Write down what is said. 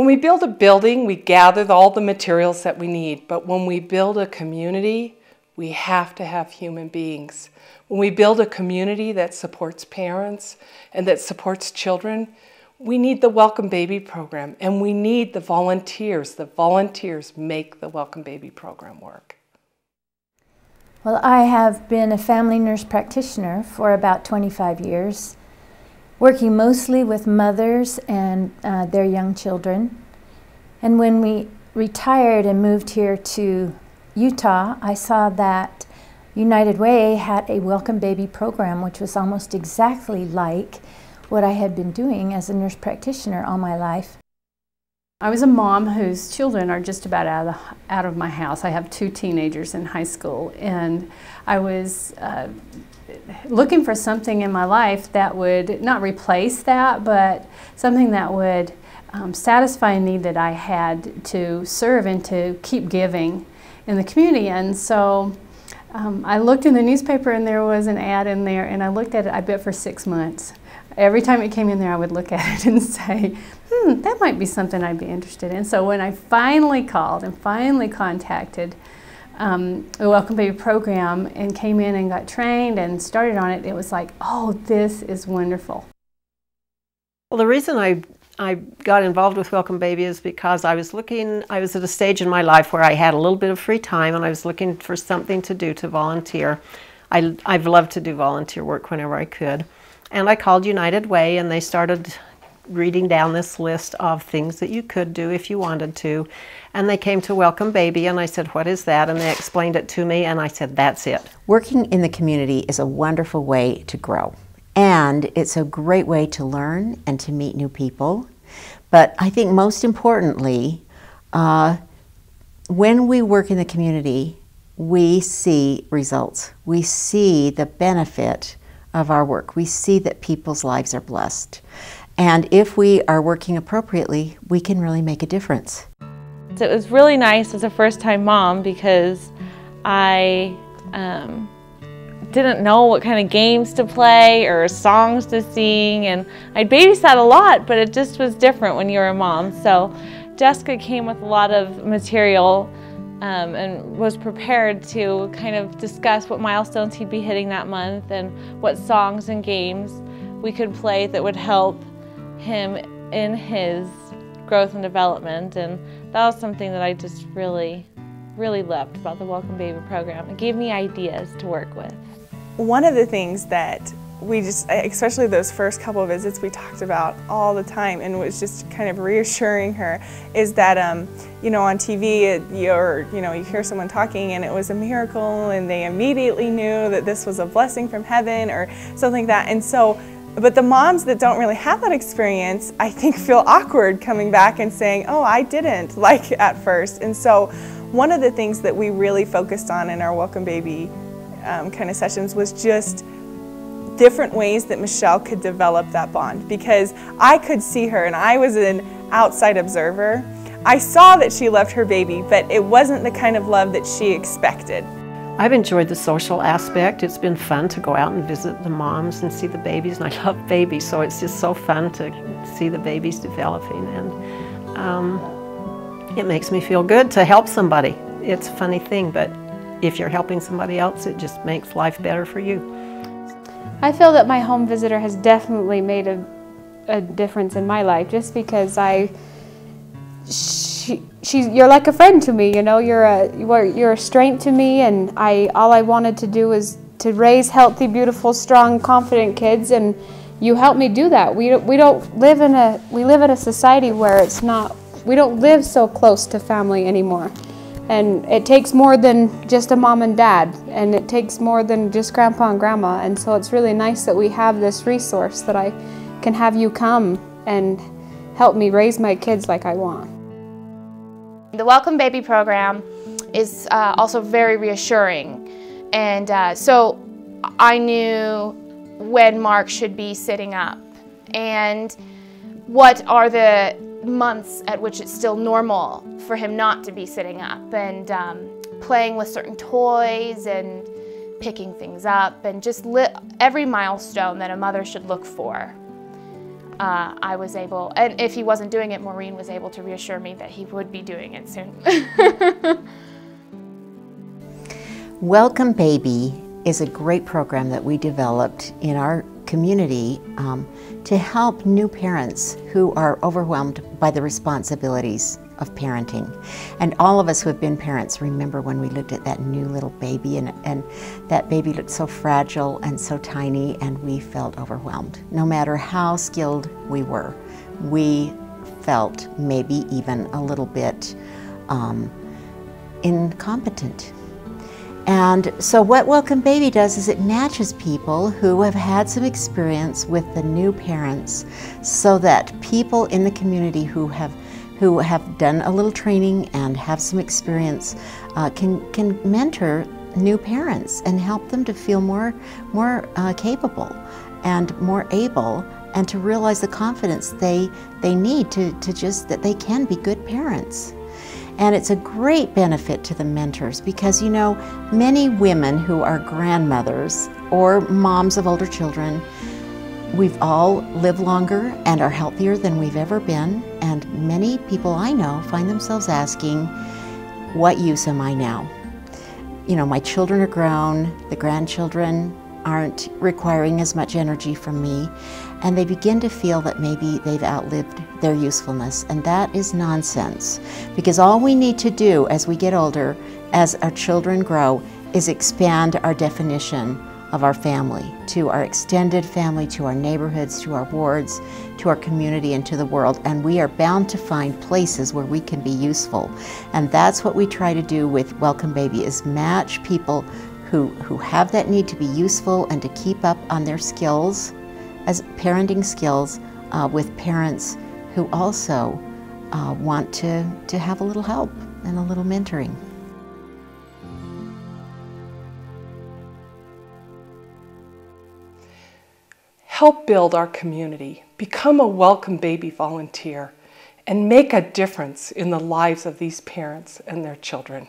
we build a building, we gather all the materials that we need. But when we build a community, we have to have human beings. When we build a community that supports parents and that supports children, we need the Welcome Baby program, and we need the volunteers. The volunteers make the Welcome Baby program work. Well, I have been a family nurse practitioner for about 25 years, working mostly with mothers and their young children. And when we retired and moved here to Utah, I saw that United Way had a Welcome Baby program, which was almost exactly like what I had been doing as a nurse practitioner all my life. I was a mom whose children are just about out of my house. I have 2 teenagers in high school, and I was looking for something in my life that would not replace that, but something that would satisfy a need that I had to serve and to keep giving in the community. And so I looked in the newspaper, and there was an ad in there, and I looked at it, I bet, for 6 months. Every time it came in there, I would look at it and say, that might be something I'd be interested in. So when I finally called and finally contacted the Welcome Baby program and came in and got trained and started on it, it was like, oh, this is wonderful. Well, the reason I got involved with Welcome Baby is because I was at a stage in my life where I had a little bit of free time, and I was looking for something to do to volunteer. I've loved to do volunteer work whenever I could. And I called United Way, and they started reading down this list of things that you could do if you wanted to. And they came to Welcome Baby, and I said, what is that? And they explained it to me, and I said, that's it. Working in the community is a wonderful way to grow. And it's a great way to learn and to meet new people. But I think most importantly, when we work in the community, we see results. We see the benefit of our work. We see that people's lives are blessed. And if we are working appropriately, we can really make a difference. It was really nice as a first-time mom because I didn't know what kind of games to play or songs to sing, and I'd babysat a lot, but it just was different when you were a mom. So Jessica came with a lot of material and was prepared to kind of discuss what milestones he'd be hitting that month and what songs and games we could play that would help him in his growth and development. And that was something that I just really loved about the Welcome Baby program. It gave me ideas to work with. One of the things that we just, especially those first couple of visits, we talked about all the time, and was just kind of reassuring her, is that you know, on TV you hear someone talking and it was a miracle and they immediately knew that this was a blessing from heaven or something like that. And so, but the moms that don't really have that experience, I think, feel awkward coming back and saying, oh, I didn't like at first. And so one of the things that we really focused on in our Welcome Baby kind of sessions was just different ways that Michelle could develop that bond, because I could see her, and I was an outside observer. I saw that she loved her baby, but it wasn't the kind of love that she expected. I've enjoyed the social aspect. It's been fun to go out and visit the moms and see the babies, and I love babies, so it's just so fun to see the babies developing, and it makes me feel good to help somebody. It's a funny thing, but if you're helping somebody else, it just makes life better for you. I feel that my home visitor has definitely made a difference in my life, just because you're like a friend to me, you know. You're a strength to me, and all I wanted to do is to raise healthy, beautiful, strong, confident kids, and you help me do that. We live in a society where we don't live so close to family anymore. And it takes more than just a mom and dad, and it takes more than just grandpa and grandma. And so it's really nice that we have this resource that I can have you come and help me raise my kids like I want. The Welcome Baby program is also very reassuring. And so I knew when Mark should be sitting up and what are the months at which it's still normal for him not to be sitting up, and playing with certain toys and picking things up, and just every milestone that a mother should look for. I was able, and if he wasn't doing it, Maureen was able to reassure me that he would be doing it soon. Welcome Baby is a great program that we developed in our community to help new parents who are overwhelmed by the responsibilities of parenting. And all of us who have been parents remember when we looked at that new little baby and that baby looked so fragile and so tiny, and we felt overwhelmed. No matter how skilled we were, we felt maybe even a little bit incompetent. And so what Welcome Baby does is it matches people who have had some experience with the new parents, so that people in the community who have done a little training and have some experience can mentor new parents and help them to feel more capable and more able, and to realize the confidence they need to just that they can be good parents. And it's a great benefit to the mentors, because you know, many women who are grandmothers or moms of older children, we've all lived longer and are healthier than we've ever been, and many people I know find themselves asking, what use am I now? You know, my children are grown, the grandchildren aren't requiring as much energy from me, and they begin to feel that maybe they've outlived their usefulness. And that is nonsense, because all we need to do as we get older, as our children grow, is expand our definition of our family to our extended family, to our neighborhoods, to our wards, to our community, and to the world. And we are bound to find places where we can be useful. And that's what we try to do with Welcome Baby, is match people who have that need to be useful and to keep up on their skills, as parenting skills, with parents who also want to have a little help and a little mentoring. Help build our community, become a Welcome Baby volunteer, and make a difference in the lives of these parents and their children.